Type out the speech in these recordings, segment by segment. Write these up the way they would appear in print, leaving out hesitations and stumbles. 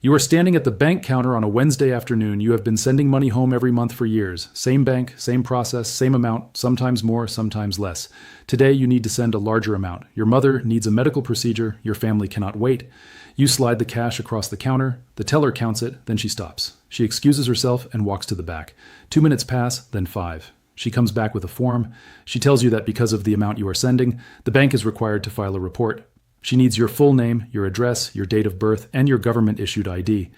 You are standing at the bank counter on a Wednesday afternoon. You have been sending money home every month for years. Same bank, same process, same amount, sometimes more, sometimes less. Today, you need to send a larger amount. Your mother needs a medical procedure. Your family cannot wait. You slide the cash across the counter. The teller counts it, then she stops. She excuses herself and walks to the back. 2 minutes pass, then 5. She comes back with a form. She tells you that because of the amount you are sending, the bank is required to file a report. She needs your full name, your address, your date of birth, and your government-issued ID.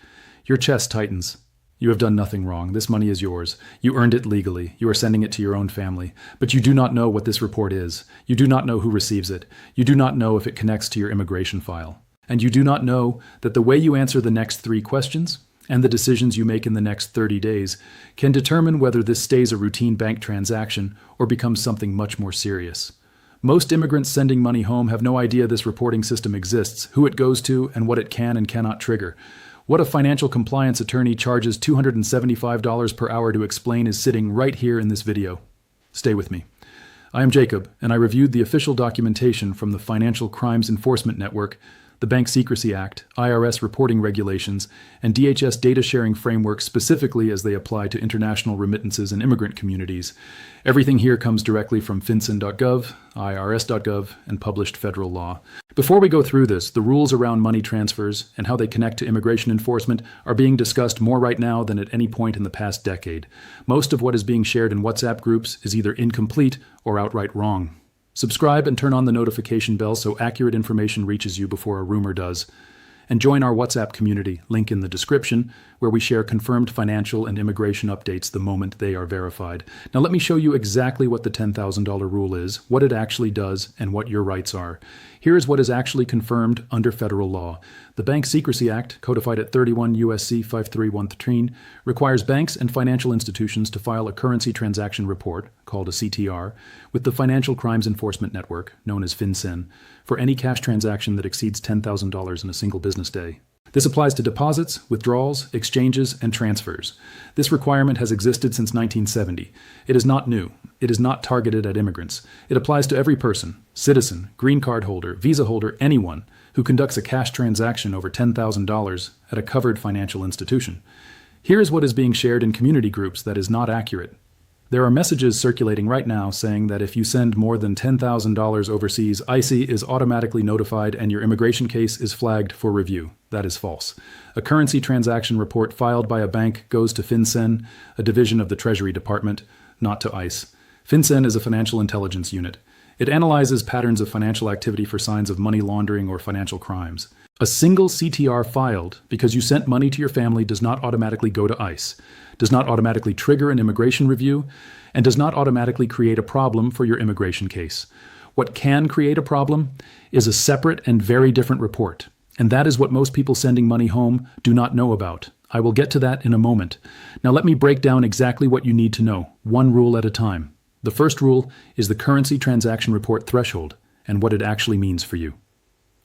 Your chest tightens. You have done nothing wrong. This money is yours. You earned it legally. You are sending it to your own family. But you do not know what this report is. You do not know who receives it. You do not know if it connects to your immigration file. And you do not know that the way you answer the next 3 questions and the decisions you make in the next 30 days can determine whether this stays a routine bank transaction or becomes something much more serious. Most immigrants sending money home have no idea this reporting system exists, who it goes to, and what it can and cannot trigger. What a financial compliance attorney charges $275 per hour to explain is sitting right here in this video. Stay with me. I am Jacob, and I reviewed the official documentation from the Financial Crimes Enforcement Network, the Bank Secrecy Act, IRS reporting regulations, and DHS data sharing framework specifically as they apply to international remittances and immigrant communities. Everything here comes directly from fincen.gov, irs.gov, and published federal law. Before we go through this, the rules around money transfers and how they connect to immigration enforcement are being discussed more right now than at any point in the past decade. Most of what is being shared in WhatsApp groups is either incomplete or outright wrong. Subscribe and turn on the notification bell so accurate information reaches you before a rumor does. And join our WhatsApp community, link in the description, where we share confirmed financial and immigration updates the moment they are verified. Now let me show you exactly what the $10,000 rule is, what it actually does, and what your rights are. Here is what is actually confirmed under federal law. The Bank Secrecy Act, codified at 31 U.S.C. 5313, requires banks and financial institutions to file a currency transaction report, called a CTR, with the Financial Crimes Enforcement Network, known as FinCEN, for any cash transaction that exceeds $10,000 in a single business day. This applies to deposits, withdrawals, exchanges, and transfers. This requirement has existed since 1970. It is not new. It is not targeted at immigrants. It applies to every person, citizen, green card holder, visa holder, anyone who conducts a cash transaction over $10,000 at a covered financial institution. Here is what is being shared in community groups that is not accurate. There are messages circulating right now saying that if you send more than $10,000 overseas, ICE is automatically notified and your immigration case is flagged for review. That is false. A currency transaction report filed by a bank goes to FinCEN, a division of the Treasury Department, not to ICE. FinCEN is a financial intelligence unit. It analyzes patterns of financial activity for signs of money laundering or financial crimes. A single CTR filed because you sent money to your family does not automatically go to ICE, does not automatically trigger an immigration review, and does not automatically create a problem for your immigration case. What can create a problem is a separate and very different report, and that is what most people sending money home do not know about. I will get to that in a moment. Now let me break down exactly what you need to know, one rule at a time. The first rule is the currency transaction report threshold and what it actually means for you.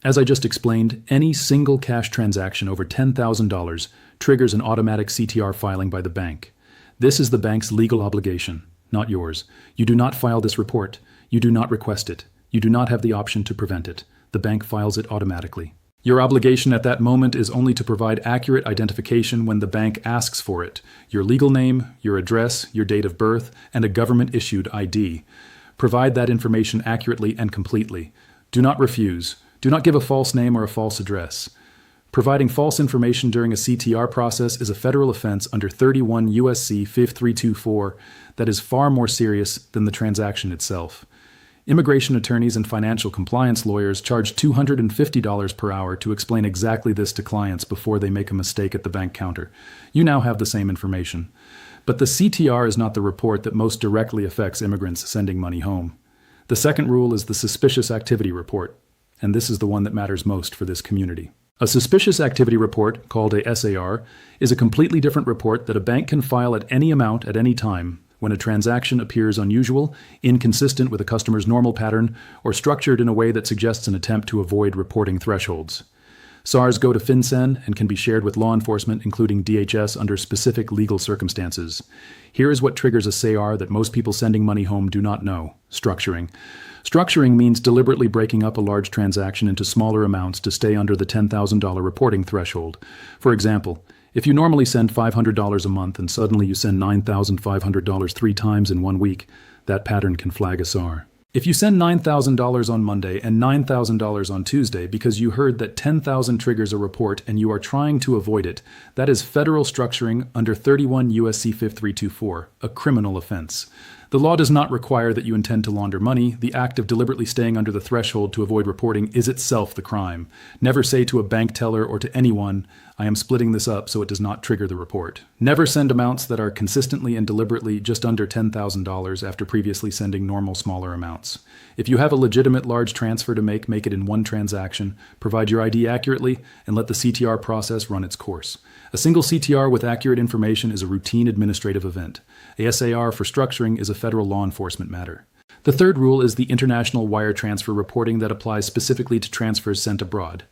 As I just explained, any single cash transaction over $10,000 triggers an automatic CTR filing by the bank. This is the bank's legal obligation, not yours. You do not file this report. You do not request it. You do not have the option to prevent it. The bank files it automatically. Your obligation at that moment is only to provide accurate identification when the bank asks for it. Your legal name, your address, your date of birth, and a government-issued ID. Provide that information accurately and completely. Do not refuse. Do not give a false name or a false address. Providing false information during a CTR process is a federal offense under 31 U.S.C. 5324 that is far more serious than the transaction itself. Immigration attorneys and financial compliance lawyers charge $250 per hour to explain exactly this to clients before they make a mistake at the bank counter. You now have the same information. But the CTR is not the report that most directly affects immigrants sending money home. The second rule is the suspicious activity report, and this is the one that matters most for this community. A suspicious activity report, called a SAR, is a completely different report that a bank can file at any amount at any time when a transaction appears unusual, inconsistent with a customer's normal pattern, or structured in a way that suggests an attempt to avoid reporting thresholds. SARs go to FinCEN and can be shared with law enforcement, including DHS, under specific legal circumstances. Here is what triggers a SAR that most people sending money home do not know: structuring. Structuring means deliberately breaking up a large transaction into smaller amounts to stay under the $10,000 reporting threshold. For example, if you normally send $500 a month and suddenly you send $9,500 three times in 1 week, that pattern can flag a SAR. If you send $9,000 on Monday and $9,000 on Tuesday because you heard that 10,000 triggers a report and you are trying to avoid it, that is federal structuring under 31 U.S.C. 5324, a criminal offense. The law does not require that you intend to launder money. The act of deliberately staying under the threshold to avoid reporting is itself the crime. Never say to a bank teller or to anyone, "I am splitting this up so it does not trigger the report." Never send amounts that are consistently and deliberately just under $10,000 after previously sending normal smaller amounts. If you have a legitimate large transfer to make it in one transaction, provide your ID accurately, and let the CTR process run its course. A single CTR with accurate information is a routine administrative event. A SAR for structuring is a federal law enforcement matter. The third rule is the international wire transfer reporting that applies specifically to transfers sent abroad.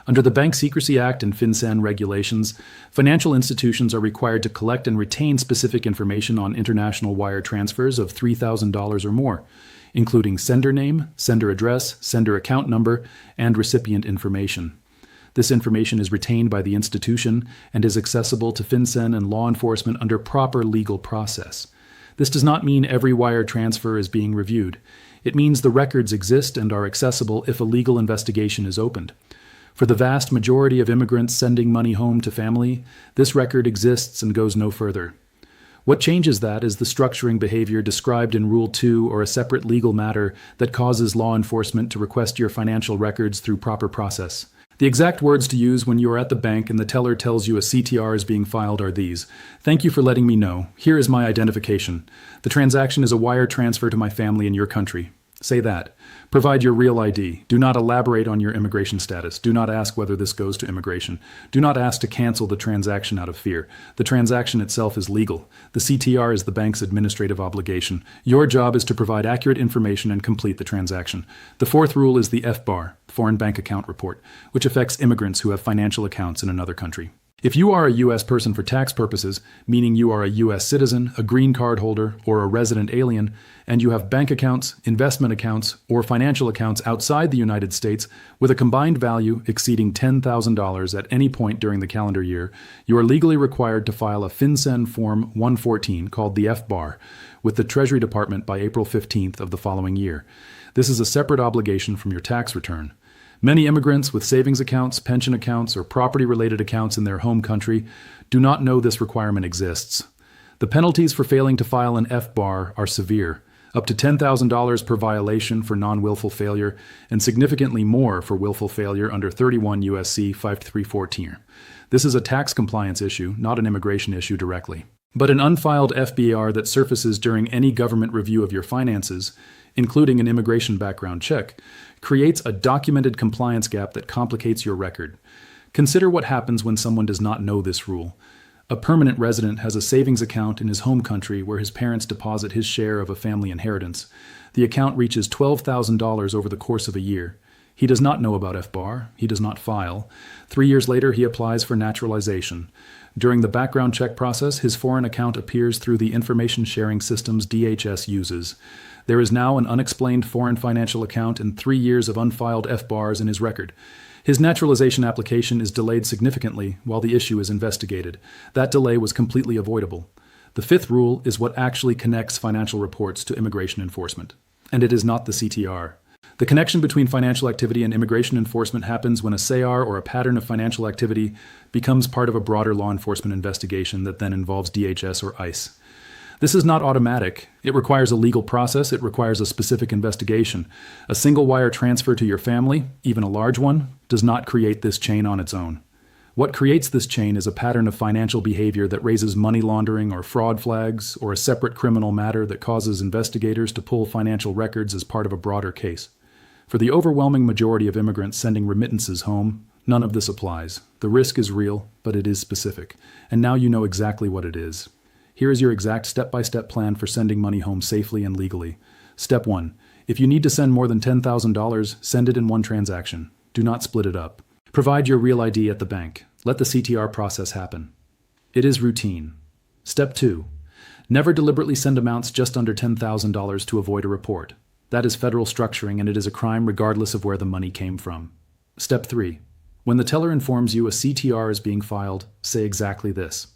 Under the Bank Secrecy Act and FinCEN regulations, financial institutions are required to collect and retain specific information on international wire transfers of $3,000 or more, including sender name, sender address, sender account number, and recipient information. This information is retained by the institution and is accessible to FinCEN and law enforcement under proper legal process. This does not mean every wire transfer is being reviewed. It means the records exist and are accessible if a legal investigation is opened. For the vast majority of immigrants sending money home to family, this record exists and goes no further. What changes that is the structuring behavior described in Rule 2 or a separate legal matter that causes law enforcement to request your financial records through proper process. The exact words to use when you are at the bank and the teller tells you a CTR is being filed are these: "Thank you for letting me know. Here is my identification. The transaction is a wire transfer to my family in your country." Say that. Provide your real ID. Do not elaborate on your immigration status. Do not ask whether this goes to immigration. Do not ask to cancel the transaction out of fear. The transaction itself is legal. The CTR is the bank's administrative obligation. Your job is to provide accurate information and complete the transaction. The fourth rule is the FBAR, Foreign Bank Account Report, which affects immigrants who have financial accounts in another country. If you are a U.S. person for tax purposes, meaning you are a U.S. citizen, a green card holder, or a resident alien, and you have bank accounts, investment accounts, or financial accounts outside the United States with a combined value exceeding $10,000 at any point during the calendar year, you are legally required to file a FinCEN Form 114 called the FBAR with the Treasury Department by April 15th of the following year. This is a separate obligation from your tax return. Many immigrants with savings accounts, pension accounts, or property-related accounts in their home country do not know this requirement exists. The penalties for failing to file an FBAR are severe, up to $10,000 per violation for non-willful failure, and significantly more for willful failure under 31 U.S.C. 5314. This is a tax compliance issue, not an immigration issue directly. But an unfiled FBAR that surfaces during any government review of your finances, including an immigration background check, creates a documented compliance gap that complicates your record. Consider what happens when someone does not know this rule. A permanent resident has a savings account in his home country where his parents deposit his share of a family inheritance. The account reaches $12,000 over the course of a year. He does not know about FBAR. He does not file. 3 years later, he applies for naturalization. During the background check process, his foreign account appears through the information sharing systems DHS uses. There is now an unexplained foreign financial account and 3 years of unfiled FBARs in his record. His naturalization application is delayed significantly while the issue is investigated. That delay was completely avoidable. The fifth rule is what actually connects financial reports to immigration enforcement, and it is not the CTR. The connection between financial activity and immigration enforcement happens when a SAR or a pattern of financial activity becomes part of a broader law enforcement investigation that then involves DHS or ICE. This is not automatic. It requires a legal process. It requires a specific investigation. A single wire transfer to your family, even a large one, does not create this chain on its own. What creates this chain is a pattern of financial behavior that raises money laundering or fraud flags, or a separate criminal matter that causes investigators to pull financial records as part of a broader case. For the overwhelming majority of immigrants sending remittances home, none of this applies. The risk is real, but it is specific. And now you know exactly what it is. Here is your exact step-by-step plan for sending money home safely and legally. Step 1. If you need to send more than $10,000, send it in one transaction. Do not split it up. Provide your real ID at the bank. Let the CTR process happen. It is routine. Step 2. Never deliberately send amounts just under $10,000 to avoid a report. That is federal structuring, and it is a crime regardless of where the money came from. Step 3. When the teller informs you a CTR is being filed, say exactly this.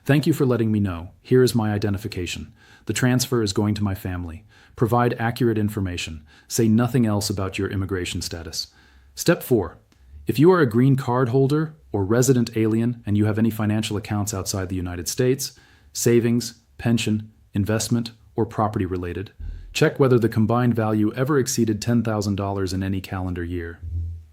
Thank you for letting me know. Here is my identification. The transfer is going to my family. Provide accurate information. Say nothing else about your immigration status. Step 4. If you are a green card holder or resident alien and you have any financial accounts outside the United States, savings, pension, investment, or property related, check whether the combined value ever exceeded $10,000 in any calendar year.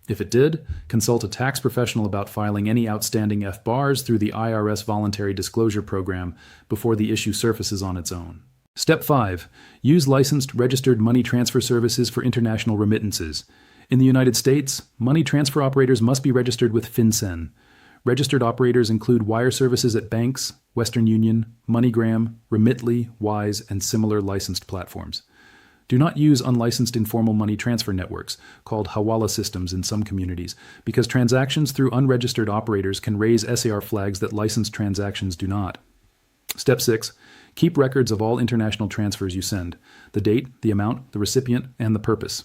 If it did, consult a tax professional about filing any outstanding FBARs through the IRS Voluntary Disclosure Program before the issue surfaces on its own. Step 5. Use licensed registered money transfer services for international remittances. In the United States, money transfer operators must be registered with FinCEN. Registered operators include wire services at banks, Western Union, MoneyGram, Remitly, Wise, and similar licensed platforms. Do not use unlicensed informal money transfer networks, called hawala systems in some communities, because transactions through unregistered operators can raise SAR flags that licensed transactions do not. Step 6. Keep records of all international transfers you send, the date, the amount, the recipient, and the purpose.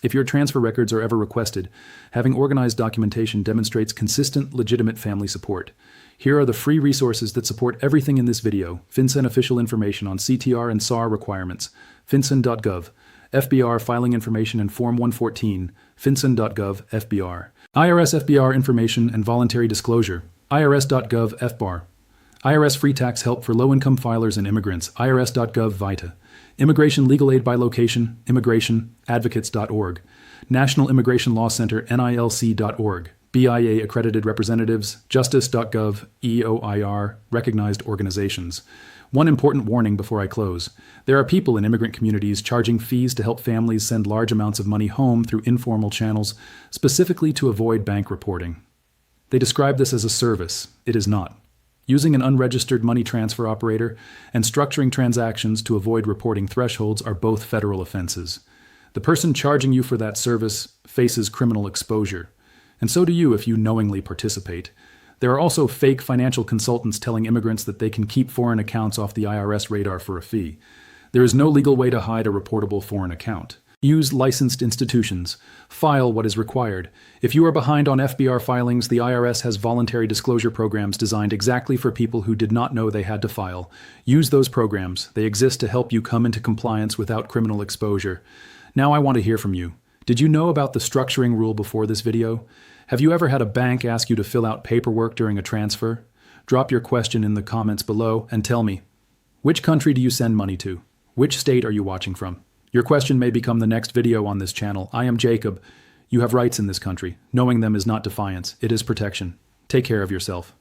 If your transfer records are ever requested, having organized documentation demonstrates consistent, legitimate family support. Here are the free resources that support everything in this video: FinCEN official information on CTR and SAR requirements, FinCEN.gov, FBR filing information and Form 114, FinCEN.gov, FBR, IRS FBR information and voluntary disclosure, IRS.gov, FBAR, IRS free tax help for low-income filers and immigrants, IRS.gov, VITA, Immigration Legal Aid by Location, immigrationadvocates.org, National Immigration Law Center, NILC.org, BIA accredited representatives, justice.gov, EOIR, recognized organizations. One important warning before I close. There are people in immigrant communities charging fees to help families send large amounts of money home through informal channels, specifically to avoid bank reporting. They describe this as a service. It is not. Using an unregistered money transfer operator and structuring transactions to avoid reporting thresholds are both federal offenses. The person charging you for that service faces criminal exposure, and so do you if you knowingly participate. There are also fake financial consultants telling immigrants that they can keep foreign accounts off the IRS radar for a fee. There is no legal way to hide a reportable foreign account. Use licensed institutions. File what is required. If you are behind on FBR filings, the IRS has voluntary disclosure programs designed exactly for people who did not know they had to file. Use those programs. They exist to help you come into compliance without criminal exposure. Now I want to hear from you. Did you know about the structuring rule before this video? Have you ever had a bank ask you to fill out paperwork during a transfer? Drop your question in the comments below and tell me. Which country do you send money to? Which state are you watching from? Your question may become the next video on this channel. I am Jacob. You have rights in this country. Knowing them is not defiance. It is protection. Take care of yourself.